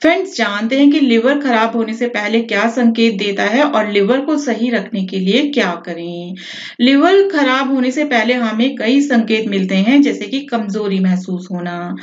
Friends, जानते हैं कि लिवर खराब होने से पहले क्या संकेत देता है और लिवर को सही रखने के लिए क्या करें। लिवर खराब होने से पहले हमें कई संकेत मिलते हैं, जैसे कि कमजोरी महसूस होना।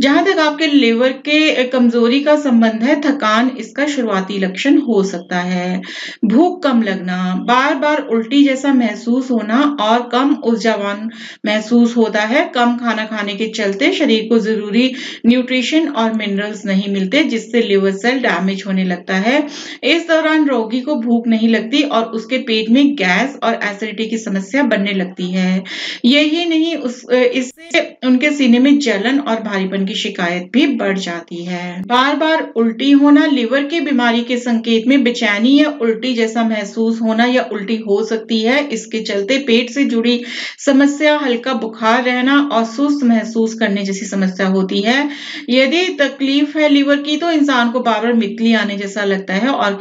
जहां तक आपके लिवर के कमजोरी का संबंध है, थकान इसका शुरुआती लक्षण हो सकता है। भूख कम लगना, बार बार उल्टी जैसा महसूस होना और कम ऊर्जावान महसूस होता है। कम खाना खाने के चलते शरीर को जरूरी न्यूट्रिशन और मिनरल्स नहीं मिलते, जिससे लिवर सेल डैमेज होने लगता है। इस दौरान रोगी को भूख नहीं लगती और उसके पेट में गैस और एसिडिटी की समस्या बनने लगती है। यही नहीं, इससे उनके सीने में जलन और भारीपन की शिकायत भी बढ़ जाती है। बार बार उल्टी होना, लिवर की बीमारी के संकेत में बेचैनी या उल्टी जैसा महसूस होना या उल्टी हो सकती है। इसके चलते पेट से जुड़ी समस्या, हल्का बुखार रहना और सुस्त महसूस करने जैसी समस्या होती है। यदि तकलीफ है लिवर की, तो इंसान को बार बार मितली आने जैसा लगता है और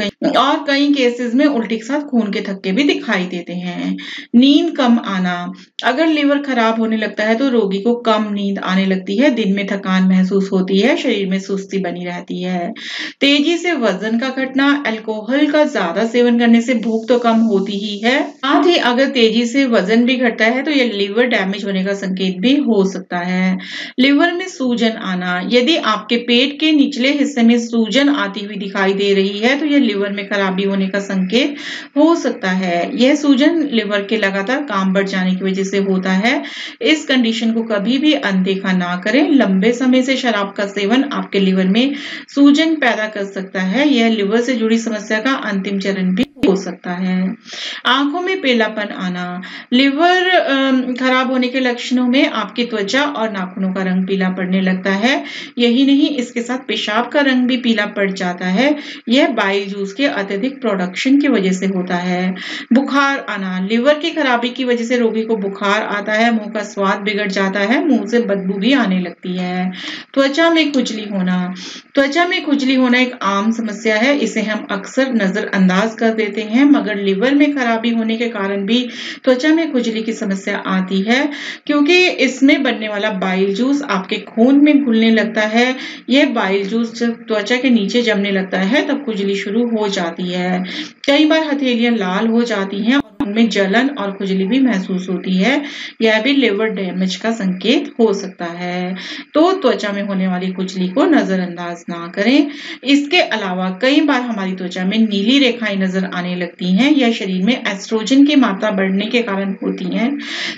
कई केसेस में उल्टी के साथ खून के थक्के भी दिखाई देते हैं। नींद कम आना, अगर लिवर खराब होने लगता है तो रोगी को कम नींद आने लगती है, दिन में थकान महसूस होती है, शरीर में सुस्ती बनी रहती है। तेजी से वजन का घटना, अल्कोहल का ज्यादा सेवन करने से भूख तो कम होती ही है, साथ ही अगर तेजी से वजन भी घटता है तो यह लिवर डैमेज होने का संकेत भी हो सकता है। लिवर में सूजन आना, यदि आपके पेट के निचले हिस्से में सूजन आती हुई दिखाई दे रही है तो यह लिवर में खराबी होने का संकेत हो सकता है। यह सूजन लिवर के लगातार काम बढ़ जाने की वजह से होता है। इस कंडीशन को कभी भी अनदेखा ना करें। लंबे समय से शराब का सेवन आपके लिवर में सूजन पैदा कर सकता है। यह लिवर से जुड़ी समस्या का अंतिम चरण भी हो सकता है। आंखों में पीलापन आना, लिवर खराब होने के लक्षणों में आपकी त्वचा और नाखूनों का रंग पीला पड़ने लगता है। यही नहीं, इसके साथ पेशाब का रंग भी पीला पड़ जाता है। यह बाइल जूस के अत्यधिक प्रोडक्शन की वजह से होता है। बुखार आना, लिवर की खराबी की वजह से रोगी को बुखार आता है, मुंह का स्वाद बिगड़ जाता है, मुंह से बदबू भी आने लगती है। त्वचा में खुजली होना, त्वचा में खुजली होना एक आम समस्या है, इसे हम अक्सर नजरअंदाज कर देते हैं, मगर लिवर में खराबी होने के कारण भी त्वचा में खुजली की समस्या आती है, क्योंकि इसमें बनने वाला बाइल जूस आपके खून में घुलने लगता है। यह बाइल जूस जब त्वचा के नीचे जमने लगता है तब खुजली शुरू हो जाती है। कई बार हथेलियां लाल हो जाती हैं और उनमें जलन और खुजली भी महसूस होती है। यह भी लिवर डैमेज का संकेत हो सकता है। तो त्वचा में होने वाली खुजली को नजरअंदाज ना करें। इसके अलावा कई बार हमारी त्वचा में नीली रेखाएं नजर आने लगती हैं। यह शरीर में एस्ट्रोजन की मात्रा बढ़ने के कारण होती हैं।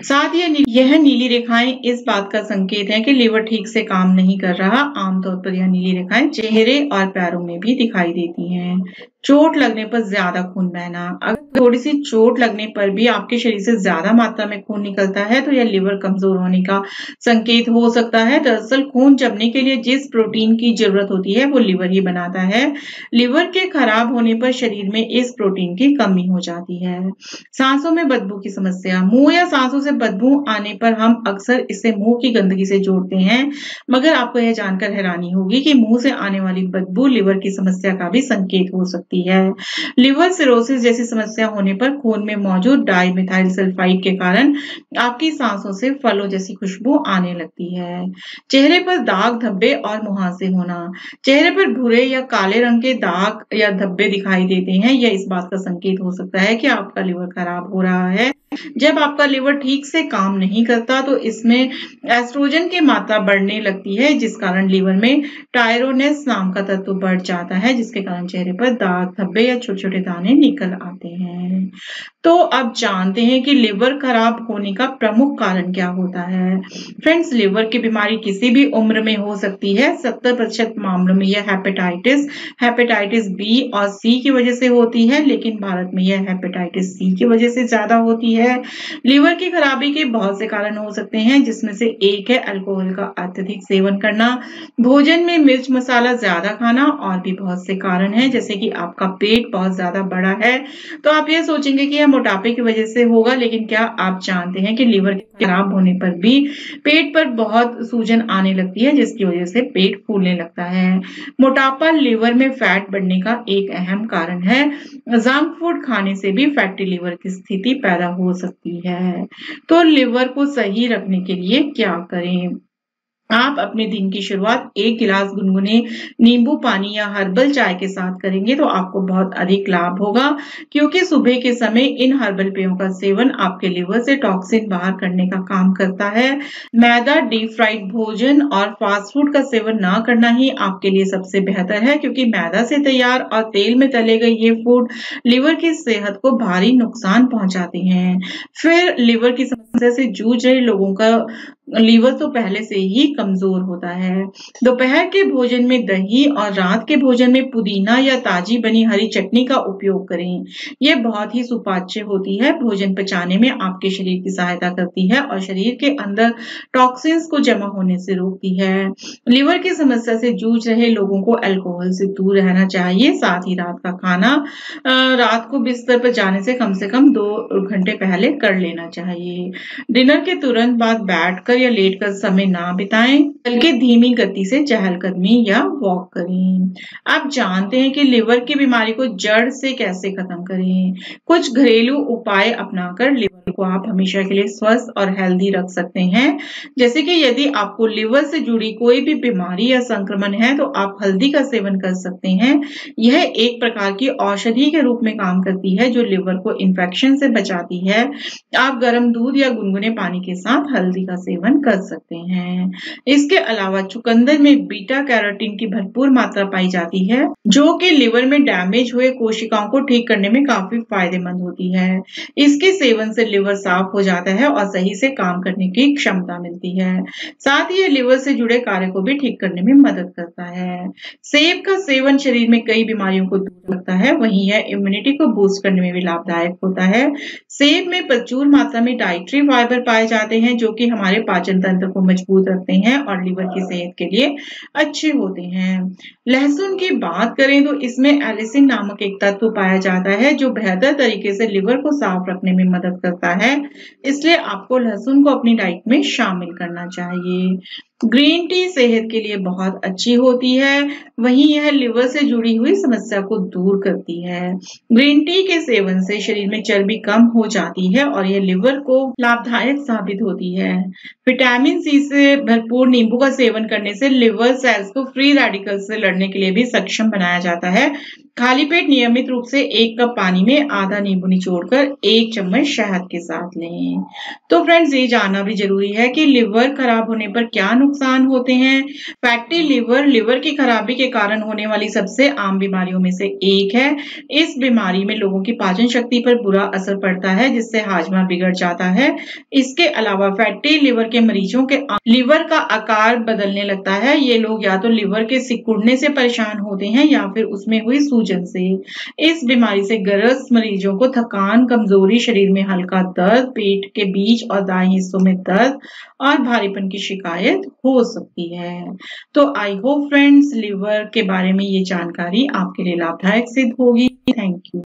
साथ ही यह नीली रेखाएं इस बात का संकेत है कि लिवर ठीक से काम नहीं कर रहा। आमतौर पर यह नीली रेखाएं चेहरे और पैरों में भी दिखाई देती हैं। चोट लगने पर ज्यादा खून बहना, अगर थोड़ी सी चोट लगने पर भी आपके शरीर से ज्यादा मात्रा में खून निकलता है तो यह लिवर कमजोर होने का संकेत हो सकता है। दरअसल खून जमने के लिए जिस प्रोटीन की जरूरत होती है वो लिवर ही बनाता है। लिवर के खराब होने पर शरीर में इस प्रोटीन की कमी हो जाती है। सांसों में बदबू की समस्या, मुंह या सांसों से बदबू आने पर हम अक्सर इसे मुंह की गंदगी से जोड़ते हैं, मगर आपको यह जानकर हैरानी होगी कि मुंह से आने वाली बदबू लिवर की समस्या का भी संकेत हो सकती है। लिवर सिरोसिस जैसी समस्या होने पर खून में मौजूद डाइमिथाइल सल्फाइड के कारण आपकी सांसों से फलों जैसी खुशबू आने लगती है। चेहरे पर दाग, धब्बे और मुहासे होना, चेहरे पर भूरे या काले रंग के दाग या धब्बे दिखाई देते हैं। यह इस बात का संकेत हो सकता है कि आपका लिवर खराब हो रहा है। जब आपका लिवर ठीक से काम नहीं करता तो इसमें एस्ट्रोजन की मात्रा बढ़ने लगती है, जिस कारण लिवर में टायरोनेस नाम का तत्व बढ़ जाता है, जिसके कारण चेहरे पर दाग, धब्बे या छोटे छोटे दाने निकल आते हैं। तो अब जानते हैं कि लिवर खराब होने का प्रमुख कारण क्या होता है। फ्रेंड्स, लिवर की बीमारी किसी भी उम्र में हो सकती है। 70% मामलों में यह हेपेटाइटिस बी और सी की वजह से होती है, लेकिन भारत में यह हेपेटाइटिस सी की वजह से ज्यादा होती है। लिवर की खराबी के बहुत से कारण हो सकते हैं, जिसमें से एक है अल्कोहल का अत्यधिक सेवन करना, भोजन में मिर्च मसाला ज्यादा खाना, और भी बहुत से कारण हैं, जैसे कि आपका पेट बहुत ज्यादा बड़ा है तो आप ये सोचेंगे कि यह मोटापे की वजह से होगा, लेकिन क्या आप जानते हैं कि लिवर खराब होने पर भी पेट पर बहुत सूजन आने लगती है, जिसकी वजह से पेट फूलने लगता है। मोटापा लिवर में फैट बढ़ने का एक अहम कारण है। जंक फूड खाने से भी फैटी लिवर की स्थिति पैदा हो सकती है। तो लिवर को सही रखने के लिए क्या करें? आप अपने दिन की शुरुआत 1 गिलास गुनगुने नींबू पानी या हर्बल चाय के साथ करेंगे तो आपको बहुत अधिक लाभ होगा, क्योंकि सुबह के समय इन हर्बल पेयों का सेवन आपके लिवर से टॉक्सिन बाहर करने का काम करता है। मैदा, डीप फ्राइड भोजन और फास्ट फूड का सेवन ना करना ही आपके लिए सबसे बेहतर है, क्योंकि मैदा से तैयार और तेल में तले गए ये फूड लिवर की सेहत को भारी नुकसान पहुंचाते हैं। फिर लिवर की समस्या से जूझ रहे लोगों का लीवर तो पहले से ही कमजोर होता है। दोपहर के भोजन में दही और रात के भोजन में पुदीना या ताजी बनी हरी चटनी का उपयोग करें। यह बहुत ही सुपाच्य होती है, भोजन पचाने में आपके शरीर की सहायता करती है और शरीर के अंदर टॉक्सिन्स को जमा होने से रोकती है। लिवर की समस्या से जूझ रहे लोगों को अल्कोहल से दूर रहना चाहिए। साथ ही रात का खाना रात को बिस्तर पर जाने से कम 2 घंटे पहले कर लेना चाहिए। डिनर के तुरंत बाद बैठकर या लेटकर समय ना बिताएं, बल्कि धीमी गति से चहलकदमी या वॉक करें। आप जानते हैं कि लिवर की बीमारी को जड़ से कैसे खत्म करें। कुछ घरेलू उपाय अपनाकर लिवर को आप हमेशा के लिए स्वस्थ और हेल्दी रख सकते हैं। जैसे कि यदि आपको लिवर से जुड़ी कोई भी बीमारी या संक्रमण है तो आप हल्दी का सेवन कर सकते हैं। यह एक प्रकार की औषधि के रूप में काम करती है जो लिवर को इन्फेक्शन से बचाती है। आप गर्म दूध या गुनगुने पानी के साथ हल्दी का सेवन कर सकते हैं। इसके अलावा चुकंदर में बीटा कैरोटीन की भरपूर मात्रा पाई जाती है, जो कि लिवर में डैमेज हुए कोशिकाओं को ठीक करने में काफी फायदेमंद होती है। इसके सेवन से लिवर साफ हो जाता है और सही से काम करने की क्षमता मिलती है। साथ ही ये लिवर से जुड़े कार्य को भी ठीक करने में मदद करता है। सेब का सेवन शरीर में कई बीमारियों को दूर रखता है, वहीं यह इम्यूनिटी को बूस्ट करने में भी लाभदायक होता है। सेब में प्रचुर मात्रा में डाइटरी फाइबर पाए जाते हैं, जो कि हमारे पाचन तंत्र को मजबूत रखते हैं और लिवर की सेहत के लिए अच्छे होते हैं। लहसुन की बात करें तो इसमें एलिसिन नामक एक तत्व पाया जाता है, जो बेहतर तरीके से लिवर को साफ रखने में मदद करता है। इसलिए आपको लहसुन को अपनी डाइट में शामिल करना चाहिए। ग्रीन टी सेहत के लिए बहुत अच्छी होती है, वहीं यह लिवर से जुड़ी हुई समस्या को दूर करती है। ग्रीन टी के सेवन से शरीर में चर्बी कम हो जाती है और यह लिवर को लाभदायक साबित होती है। विटामिन सी से भरपूर नींबू का सेवन करने से लिवर सेल्स को फ्री रेडिकल्स से लड़ने के लिए भी सक्षम बनाया जाता है। खाली पेट नियमित रूप से 1 कप पानी में आधा नींबू निचोड़कर 1 चम्मच शहद के साथ लें। तो फ्रेंड्स, ये जानना भी जरूरी है कि लिवर खराब होने पर क्या नुकसान होते हैं। फैटी लिवर लिवर की खराबी के कारण होने वाली सबसे आम बीमारियों में से एक है। इस बीमारी में लोगों की पाचन शक्ति पर बुरा असर पड़ता है, जिससे हाजमा बिगड़ जाता है। इसके अलावा फैटी लिवर के मरीजों के लिवर का आकार बदलने लगता है। ये लोग या तो लिवर के सिकुड़ने से परेशान होते हैं या फिर उसमें हुई सूजन से। इस बीमारी से ग्रस्त मरीजों को थकान, कमजोरी, शरीर में हल्का दर्द, पेट के बीच और दाएं हिस्सों में दर्द और भारीपन की शिकायत हो सकती है। तो आई होप फ्रेंड्स, लिवर के बारे में ये जानकारी आपके लिए लाभदायक सिद्ध होगी। Thank you.